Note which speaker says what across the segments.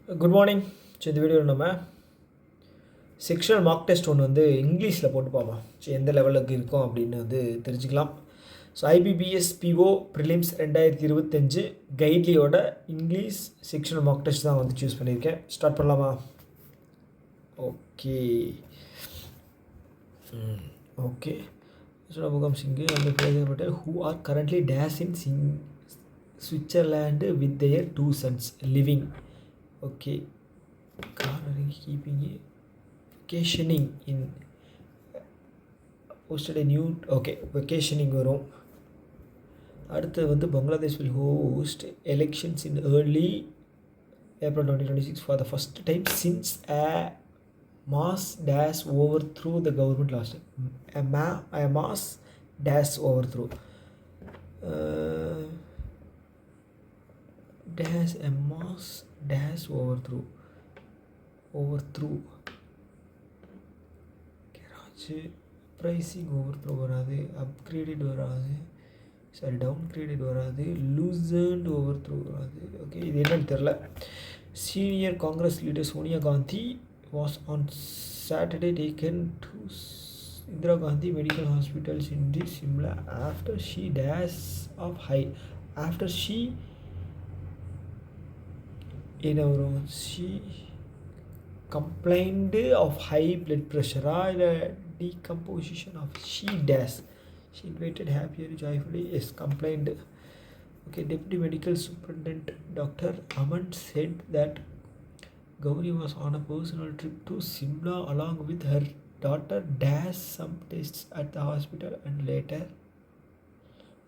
Speaker 1: Good morning. So இந்த வீடியோவில் நம்ம செக்ஷனல் மார்க் டெஸ்ட் ஒன்று வந்து இங்கிலீஷில் போட்டு பார்ப்போம். ஸோ எந்த லெவலுக்கு இருக்கும் அப்படின்னு வந்து தெரிஞ்சுக்கலாம். ஸோ ஐபிபிஎஸ் பிஓ ப்ரிலிம்ஸ் 2025 கைட்லியோட இங்கிலீஷ் செக்ஷனல் மார்க் டெஸ்ட் தான் வந்து சூஸ் பண்ணியிருக்கேன். ஸ்டார்ட் பண்ணலாமா? ஓகே ஓகே முகம் சிங்கு அந்த Patel who are currently days in Switzerland with their 2 sons living. Okay, gardening, keeping vacationing in hosted a new vacationing வரும். அடுத்து வந்து Bangladesh will host elections in early April 2026 for the first time since a mass dash overthrew the government last time. A mass dash overthrew. Dash a mass dash overthrew garage pricing overthrow வராது, upgraded வராது, sorry downgraded வராது, loosened overthrow வராது. Okay, இது என்னன்னு தெரில. Senior Congress leader Sonia Gandhi was on Saturday taken to Indira Gandhi Medical Hospitals in the Shimla after she complained of high blood pressure and decomposition of she invited happier joyfully complained. Okay, Deputy Medical Superintendent Dr. Aman said that Gauri was on a personal trip to Simla along with her daughter some tests at the hospital and later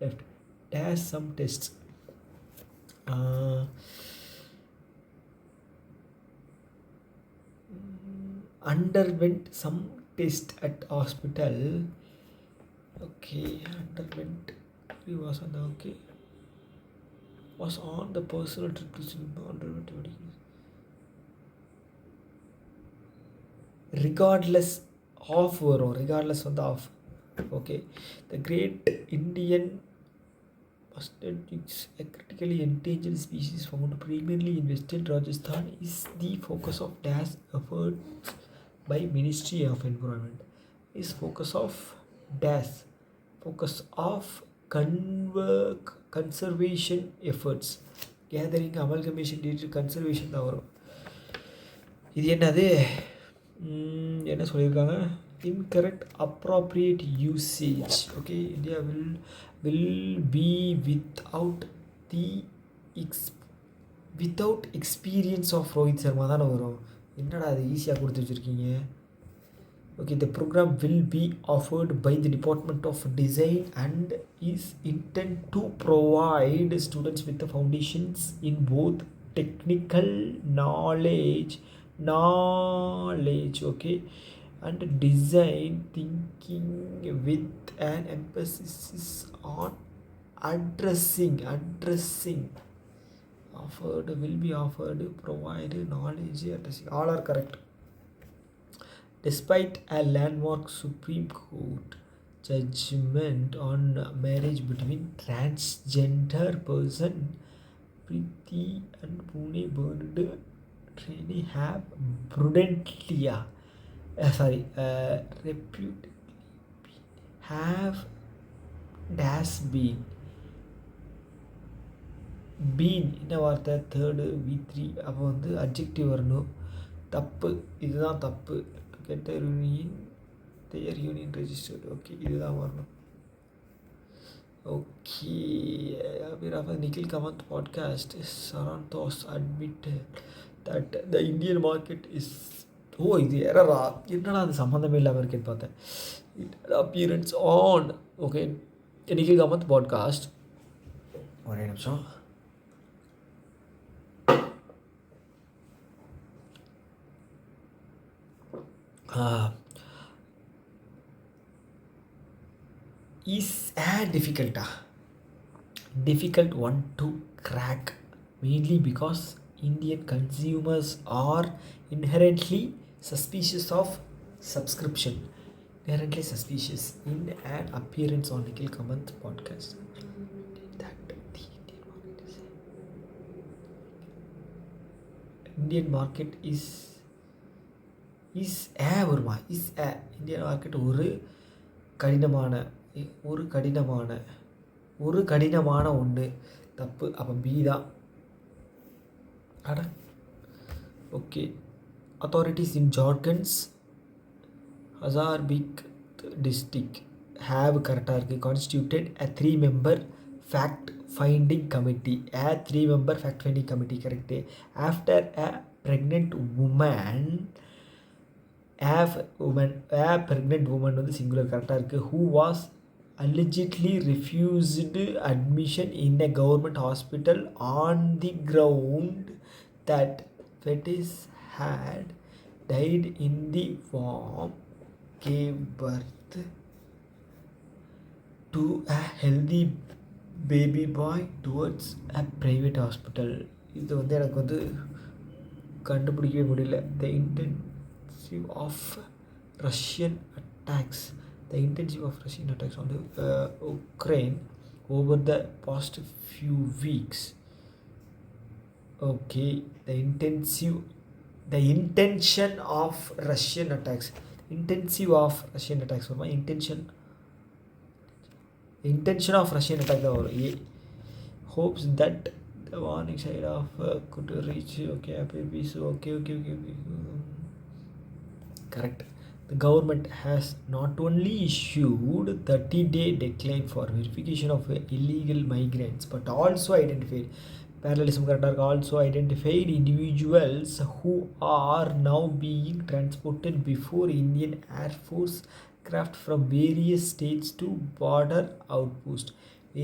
Speaker 1: left. Some tests underwent some test at hospital. Okay, was on the personal trip to Simla, underwent medical. regardless of off. Okay, the great Indian mustard, a critically endangered species found primarily in western Rajasthan, is the focus of dash efforts by Ministry of Environment. Is focus of conservation efforts, gathering, amalgamation, data conservation தான் வரும். இது என்னது என்ன சொல்லியிருக்காங்க? Incorrect appropriate usage. Okay, India will be without experience of Rohit Sharma தானே வரும். என்னடா அது ஈஸியாக கொடுத்து வச்சுருக்கீங்க. Okay, the program will be offered by the Department of Design and is intended to provide students with the foundations in both technical knowledge, okay, and design thinking with an emphasis on addressing provide knowledge addressing. All are correct. Despite a landmark Supreme Court judgment on marriage between transgender person, Preeti and Pune burned trainee have reputedly have dash been என்ன வார்த்தை? Third V3. அப்போ வந்து adjective வரணும். தப்பு, இதுதான் தப்பு. கெட்ட union registered. Okay, இதுதான் வரணும். Okay, Nikhil Kamath podcast Sarandos admitted that the Indian market is இது எரரா? என்னடா அது சம்மந்தமே இல்லாமல் இருக்கேன்னு பார்த்தேன். Appearance on okay Nikhil Kamath podcast. ஒரே நிமிஷம். is a difficult one to crack, mainly because Indian consumers are inherently suspicious of subscription. Inherently suspicious in an appearance on Nikhil Kamath podcast. That the Indian market is Indian market வருமா Indian market ஒரு கடினமான ஒன்று தப்பு. அப்போ B தான். Okay. authorities in Jharkhand's Hazaribagh district have கரெக்டாக இருக்குது constituted a 3-member fact finding committee. A 3-member fact finding committee correct. After a pregnant woman வந்து சிங்குலர் கரெக்டாக இருக்குது. who was allegedly refused admission in a government hospital on the ground that fetus had died in the womb gave birth to a healthy baby boy towards a private hospital. இது வந்து எனக்கு வந்து கண்டுபிடிக்கவே முடியல. The intensive of Russian attacks on the Ukraine over the past few weeks. Okay, the intention of Russian attacks. Intention of Russian attacks of Russian attack தான் வரும். hopes that the warning side of could reach. Okay, correct. The government has not only issued 30-day deadline for verification of illegal migrants but also identified parallelism correct. Also identified individuals who are now being transported before Indian Air Force craft from various states to border outpost.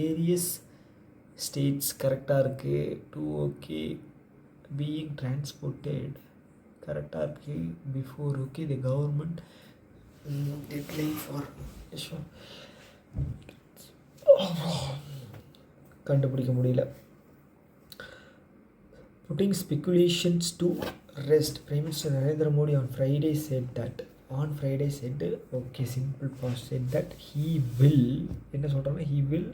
Speaker 1: Various states கரெக்டாக இருக்குது. to okay being transported கரெக்டாக இருக்குது. before okay the government deadline for கண்டுபிடிக்க முடியல. putting speculations to rest. Prime Minister Narendra Modi on Friday said okay simple past said that he will என்ன சொல்கிறாங்க he will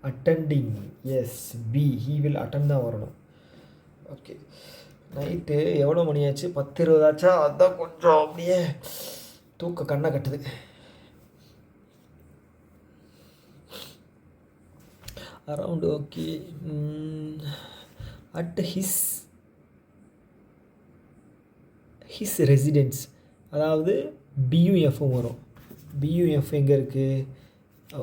Speaker 1: attending. yes B he will attend தான் வரணும். Okay night எவ்வளோ மணி ஆச்சு? 10:20 ஆச்சா? அதுதான் கொஞ்சம் அப்படியே தூக்க கண்ணை கட்டுது. Around okay at his residence அதாவது பியூஎஃப்பும் வரும். பியூஎஃப் எங்கே இருக்குது?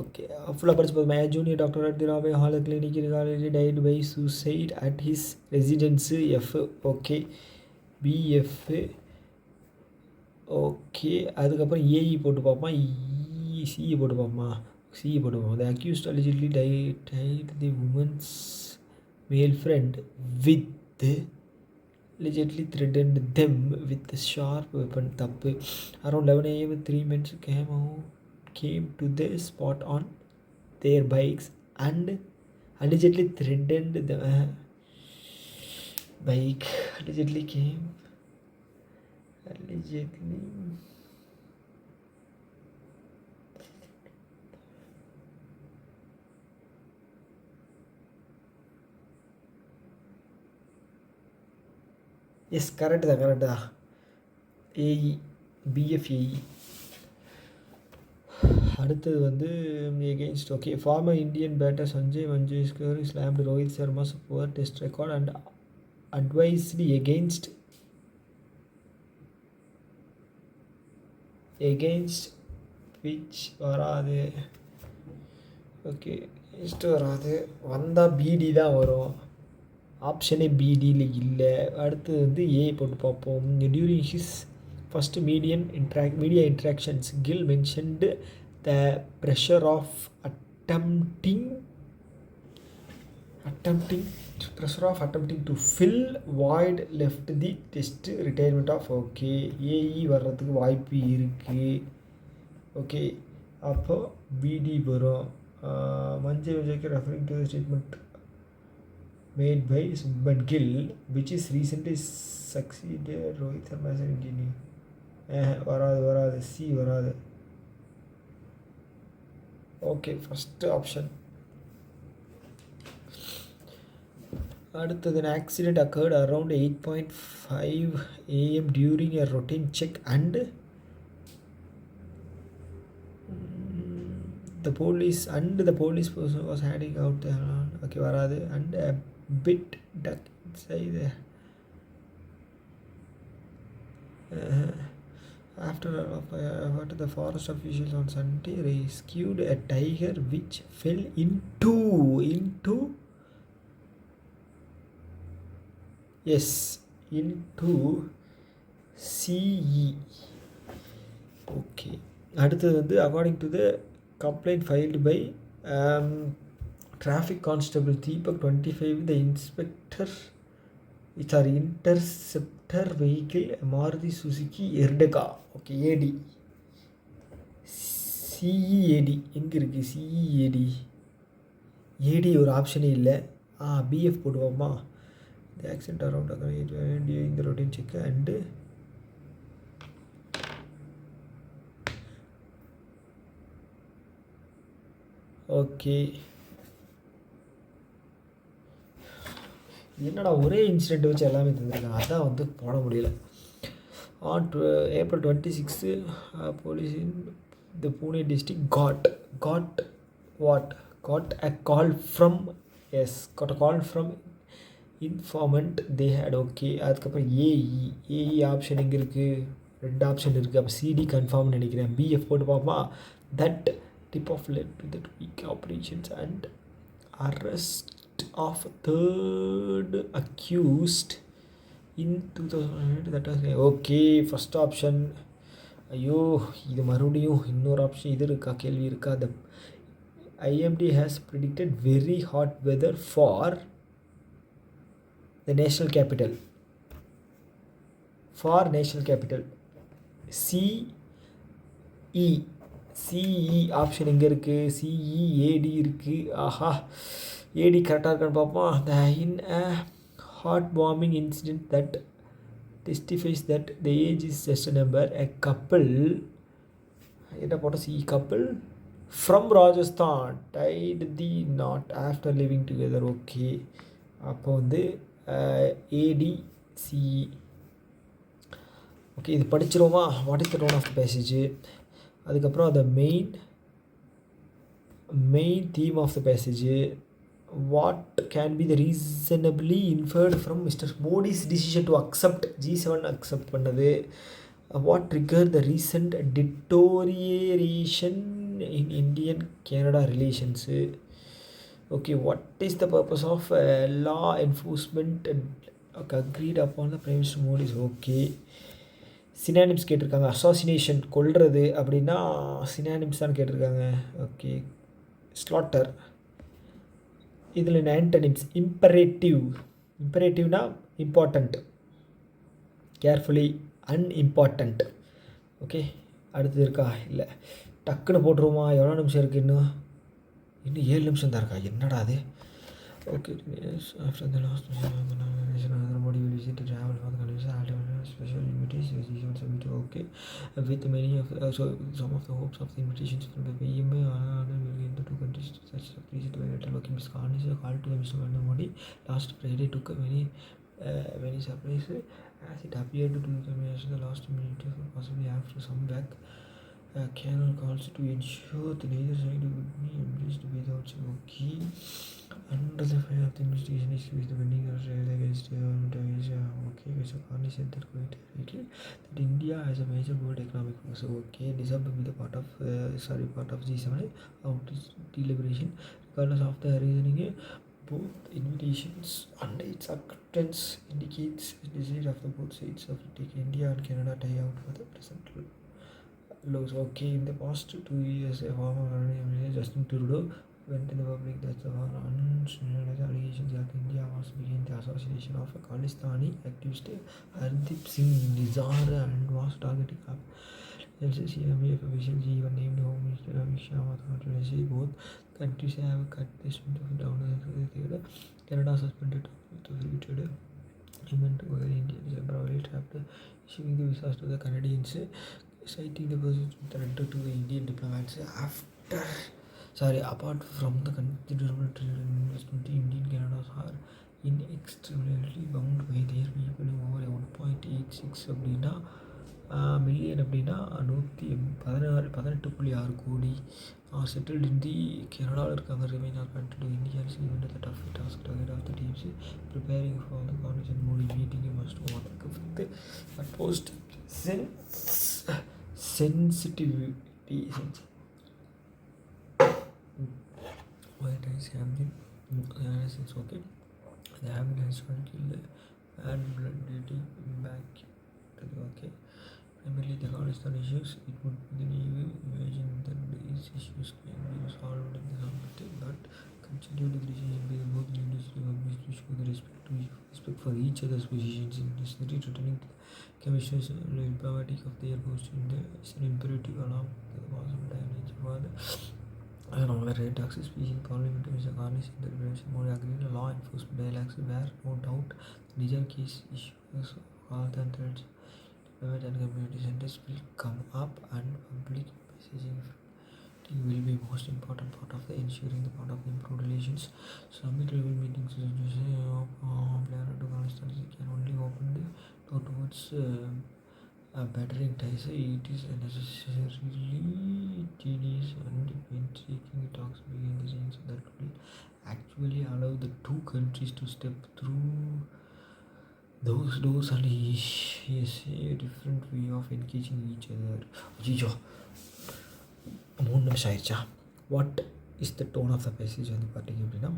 Speaker 1: ஓகே ஃபுல்லாக படிச்சு போதும். ஜூனியர் டாக்டர் அட் தி ராவே hall clinic college died by suicide at his residence F. Okay BF. Okay அதுக்கப்புறம் ஏஇ போட்டு பார்ப்போம். சிஇ போட்டு பார்ப்போமா? சிஇ போட்டு பார்ப்போம். The accused allegedly died the woman's male friend with allegedly threatened them with a sharp weapon. தப்பு. Around 11 AM 3 men came to the spot on their bikes and allegedly threatened the bike. Allegedly yes correct தான். AE BFAE. அடுத்தது வந்து against okay former Indian batter Sanjay Manjrekar slammed Rohit Sharma's poor test record and advised against which வராது. Okay against வராது. வந்தால் பிடி தான் வரும். ஆப்ஷனே பிடியில் இல்லை. அடுத்து வந்து ஏ போட்டு பார்ப்போம். During his first media interactions Gill mentioned the pressure of attempting to fill void left the test retirement of. Okay ஏஇ வர்றதுக்கு வாய்ப்பு இருக்குது. ஓகே அப்போ பிடி வரும். மஞ்சள் விஜய்க்கு referring to the statement made by Subban Gill which is recently succeeded Rohit Sharma as an engineer. வராது சி வராது. ஓகே ஃபஸ்ட்டு ஆப்ஷன் அடுத்தது, an accident occurred around 8:05 a.m. during a routine check and the police person was handing out the okay வராது and a bit duck inside the after the forest officials on Sunday rescued a tiger which fell into CE. Okay. அடுத்தது வந்து, according to the complaint filed by traffic constable Deepak 25, the interceptor vehicle Maruti Suzuki Ertiga. Okay, AD CEAD எங்கே இருக்குது? CEAD ஒரு ஆப்ஷனே இல்லை. BF போடுவோமா? The accident around during the routine check and okay. என்னடா ஒரே இன்சிடெண்ட் வச்சு எல்லாமே தந்துருக்காங்க, அதான் வந்து போட முடியல. On April 26, police in the Pune district got a call from informant they had. Okay, அதுக்கப்புறம் ஏஇ ஆப்ஷன் எங்கே இருக்குது? 2 ஆப்ஷன் இருக்குது. அப்போ சிடி கன்ஃபார்ம்னு நினைக்கிறேன். பிஎஃப் போட்டு பார்ப்போமா? That tip of led to the weak operations and arrest of third accused in 2008. That was okay. First option. ஐயோ, இது மறுபடியும் இன்னொரு ஆப்ஷன் இது இருக்கா? கேள்வி இருக்கா? The IMD has predicted very hot weather for the national capital. CE option எங்கே இருக்குது? CEAD இருக்குது. ஆஹா, ஏடி கரெக்டாக இருக்கான்னு பார்ப்போம். The in a hot bombing incident that testifies that the age is just a number. A couple, என்ன போட்டோம்? CE couple from Rajasthan tied the knot after living together. Okay, அப்போ வந்து ADCE. ஓகே, இது படிச்சிருவோமா? What is the tone of the passage? அதுக்கப்புறம் அந்த main theme of the passage. What can be the reasonably inferred from Mr Modi's decision to accept G7 accept பண்ணது. What trigger the recent deterioration in Indian Canada relations. Okay, what is the purpose of law enforcement agreed upon the prime minister Modi's. Okay, synonyms கேட்டிருக்காங்க. Assassination, கொல்றது அப்படின்னா synonyms தான் கேட்டிருக்காங்க. Okay, slaughter. இதில் antonyms. இம்பரேட்டிவ்னா important, carefully unimportant. Okay, அடுத்தது இருக்கா? இல்லை, டக்குன்னு போட்டுருவோமா? எவ்வளோ நிமிஷம் இருக்குது? இன்னும் 7 நிமிஷம் தான் இருக்கா? என்னடா அது? Okay, after the last another body will visit to travel for the convention special invitations submitted. Okay, with many of some of the hopes of the invitations from the PM will get the two countries to such a visit by letter. Okay, Ms. Khan is a call to Mr. Modi last Friday took a very surprise as it appeared to the the last minute possibly after some back Canal calls to ensure the neither side would be embraced without. Okay, under the fire of the investigation issues the pending against okay, so Khan said that quite directly that India has a major world economic force. Okay, deserved to be the part of G7 out deliberation. Regardless of the reasoning, both invitations and its acceptance indicates the desire of the both sides of take India and Canada tie out for the present laws. Okay, in the past 2 years, a former Justin Trudeau went in the public that the allegations that India was beginning the assassination of a Khalistani activist Hardeep Singh Nizar and was targeting up. LCCMF officials even named Home Minister Amit Shah to both countries have cut this down. Canada suspended to future human to Indians temporarily trapped, issuing the visas to the Canadians, citing the person surrender to the Indian diplomats apart from the considerable trade and investment, Indian Canada are inextricably bound by their people over 1.86 அப்படின்னா million அப்படின்னா 18.6 கோடி are settled in the கனடாவில் இருக்காங்க. remain are continued to India is given the tough task target of the teams preparing for the Contextual Modi meeting must work with the utmost sensitivity. White rice have been since okay. The habit has until bad blood dating back. Okay. Primarily the Afghanistan issues, it would be the evil imagine that these issues can be solved in the community, but continue to decision by both leaders to show the respect for each other's positions in necessary returning to the commissioners diplomatic of their post in the is an imperative along the possible damage for the red taxes speaking parliament is a garnish in the prevention more agreed law enforcement dialogues where no doubt major case issues all the threats private and community centers will come up and public messaging will be most important part of the ensuring the part of the improved relations. Summit level meetings plan to Afghanistan can only open the door towards bettering ties. It is necessarily tedious and painstaking talks behind the scenes that will actually allow the two countries to step through those doors and yes, a different way of engaging each other. ஐயோ 3 நிமிஷம் ஆயிடுச்சா. What is the tone of the message வந்து பார்த்தீங்க அப்படின்னா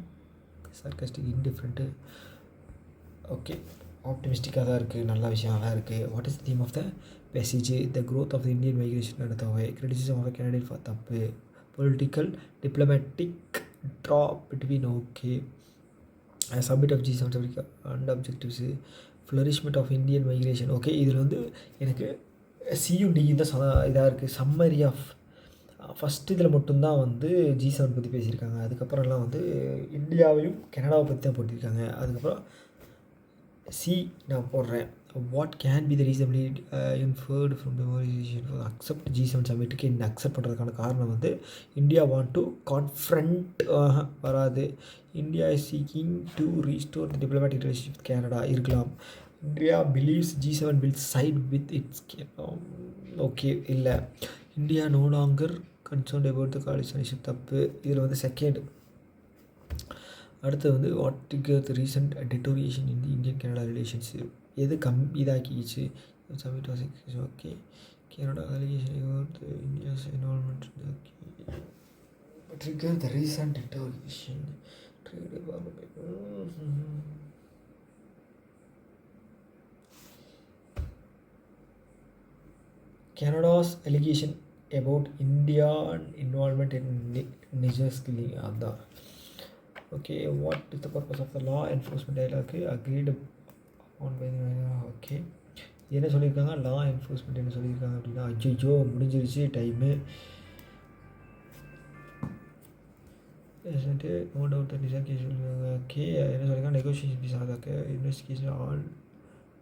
Speaker 1: sarcastic இன்டிஃப்ரெண்ட்டு okay ஆப்டிமிஸ்டிக்காக தான் இருக்குது, நல்ல விஷயம் தான் இருக்குது. What is the theme of the message? The growth of the Indian migration நடத்தவை criticism of the candidate for தப்பு political diplomatic draw between okay submit of G7 Africa and objectives flourishment of Indian migration. Okay இதில் வந்து எனக்கு சியூடி தான் இதாக இருக்குது. Summary of first இதில் மட்டும்தான் வந்து G7 பற்றி பேசியிருக்காங்க. அதுக்கப்புறம்லாம் வந்து இந்தியாவையும் கனடாவை பற்றி தான் போட்டிருக்காங்க. அதுக்கப்புறம் நான் போடுறேன். What can be the reasonably inferred from the மோரைசேஷன் ஃபார் அக்செப்ட் G7 சமிட்டுக்கு இந்த அக்செப்ட் பண்ணுறதுக்கான காரணம் வந்து இந்தியா வாண்ட் டு கான்ஃப்ரண்ட் வராது. India is seeking to restore the diplomatic relationship with Canada இருக்கலாம். India believes G7 will side with its okay இல்லை. India no longer concerned about the காலிஸ்டானிஷிப் தப்பு. இதில் வந்து செகண்ட். அடுத்து வந்து what triggered the recent deterioration in the Indian Canada relationship எது இதாக்கிச்சு summit was okay. Canada allegation about India's involvement okay trigger the recent deterioration Canada's allegation about Indian involvement in Niger's killing அதான். Okay what is the purpose of the law enforcement dialogue agreed on by okay என்ன சொல்லியிருக்காங்க? Law enforcement என்ன சொல்லியிருக்காங்க அப்படின்னா ஐயோ முடிஞ்சிருச்சு time. No doubt Niger case okay என்ன சொல்லியிருக்காங்க? நெகோசியேஷன் பீஸ் ஆகாக்க investigation all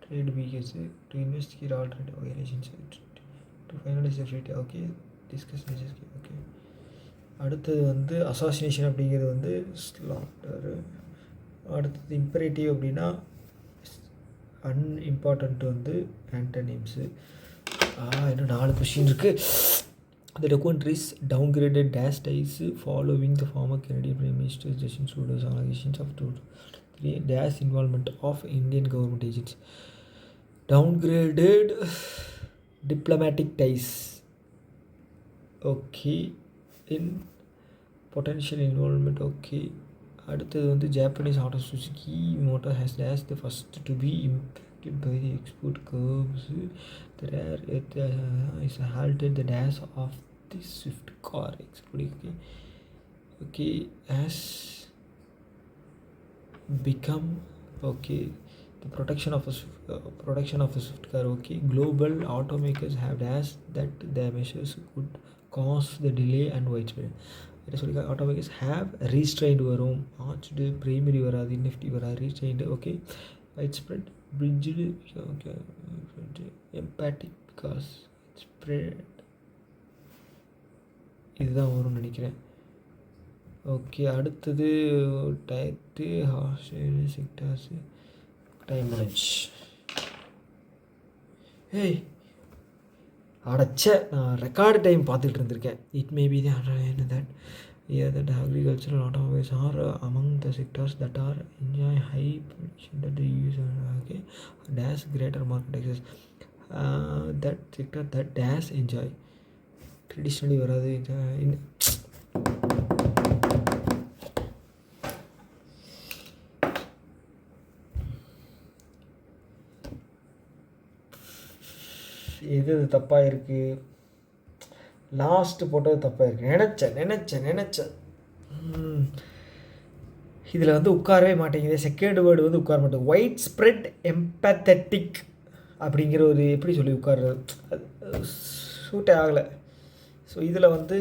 Speaker 1: trade because to investigate all trade organisations to finalise the freed okay discuss Niger okay. அடுத்தது வந்து அசாசினேஷன் அப்படிங்கிறது வந்து ஸ்லாட்டரு. அடுத்தது இம்பரேட்டிவ் அப்படின்னா அன்இம்பார்ட்டன்ட் வந்து ஆன்டனிம்ஸு. இன்னும் 4 கொஸ்டின் இருக்குது. The document is downgraded dash ties following the former Canadian Prime Minister Justin Trudeau's allegations of 3 dash involvement of Indian government agents. Downgraded diplomatic ties. Okay. In potential involvement okay. அடுத்தது வந்து Japanese auto Suzuki motor has dash the first to be impacted by the export curbs. The rare is halted the dash of the Swift car export okay has become okay. The production of the Swift car okay. Global automakers have dashed that the measures could cause the delay and widespread. என்ன சொல்லி ஆட்டோமேட்டிக்ஸ் have ரீஸ்ட்ரைன்டு வரும். Arched primary வராது, இன்எஃப்டி வராது, restrained okay. Wide spread bridge okay emphatic because spread இதுதான் வரும்னு நினைக்கிறேன். Okay, அடுத்தது டயட்டு செக்டார்ஸு டைம் முடிஞ்ச். ஏய் அடைச்ச, நான் ரெக்கார்டு டைம் பார்த்துட்டு இருந்திருக்கேன். It may be that that agricultural automobiles are among the sectors that are enjoy high production that the user okay dash greater market access. That sector that dash enjoy traditionally வராது எது தப்பாக இருக்குது. Last போட்டது தப்பாக இருக்குது. நினச்சேன் இதில் வந்து உட்காரவே மாட்டேங்குது. செகண்ட் வேர்டு வந்து உட்கார மாட்டேங்குது. ஒயிட் ஸ்ப்ரெட் எம்பத்தட்டிக் அப்படிங்கிற ஒரு எப்படி சொல்லி உட்கார்றது, அது சூட்டே ஆகலை. ஸோ இதில் வந்து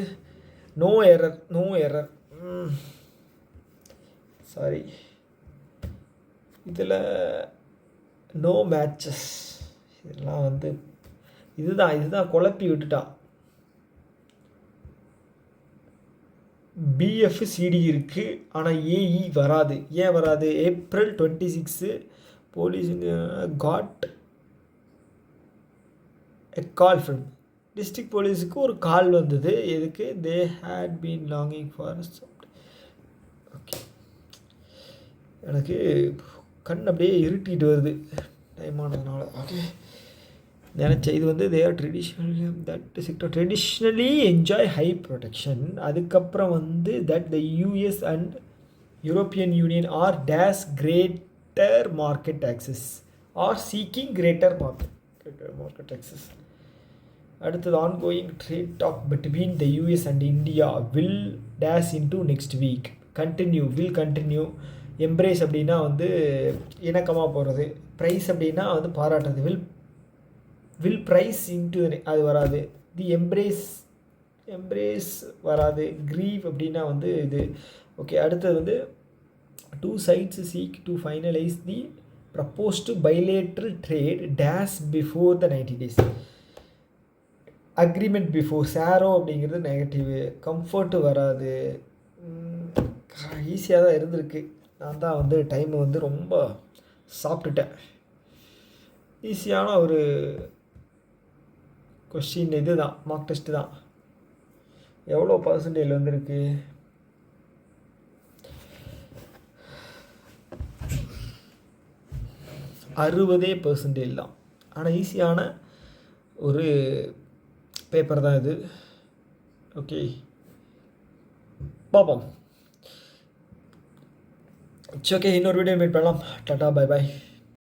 Speaker 1: நோ எரர் சாரி, இதில் நோ மேட்சஸ். இதெல்லாம் வந்து இதுதான் குழப்பி விட்டுட்டான். பிஎஃப்சிடி இருக்குது, ஆனால் ஏஇ வராது. ஏன் வராது? April 26 police got a call from district போலீஸுக்கு ஒரு கால் வந்தது. எதுக்கு? They had been longing for okay. எனக்கு கண் அப்படியே இருட்டிட்டு வருது டைம் ஆனதுனால. ஓகே, நினச்சேன் இது வந்து there traditionally enjoy high protection. அதுக்கப்புறம் வந்து that the US and European Union are days greater market access are seeking greater market access. அடுத்தது ongoing trade talk between the US and India will days into next week will continue. Embrace அப்படின்னா வந்து இணக்கமாக போகிறது. Price அப்படின்னா வந்து பாராட்டுறது. Will price into அது வராது. தி embrace வராது. க்ரீவ் அப்படின்னா வந்து இது. ஓகே, அடுத்தது வந்து two sides seek to finalise the proposed bilateral trade days before the 90 days. Agreement before. சேரோ அப்படிங்கிறது நெகட்டிவு. கம்ஃபர்ட்டு வராது. ஈஸியாக தான் இருந்திருக்கு. நான் தான் வந்து டைமை வந்து ரொம்ப சாப்பிட்டுட்டேன். ஈஸியான ஒரு கொஸ்டின் இது தான், மார்க் டெஸ்ட்டு தான். எவ்வளோ பர்சன்டேஜ் வந்திருக்கு? 60% தான். ஆனால் ஈஸியான ஒரு பேப்பர் தான் இது. ஓகே, பார்ப்போம். இட்ஸ் ஓகே, இன்னொரு வீடியோ மீட் பண்ணலாம். Tata, bye bye.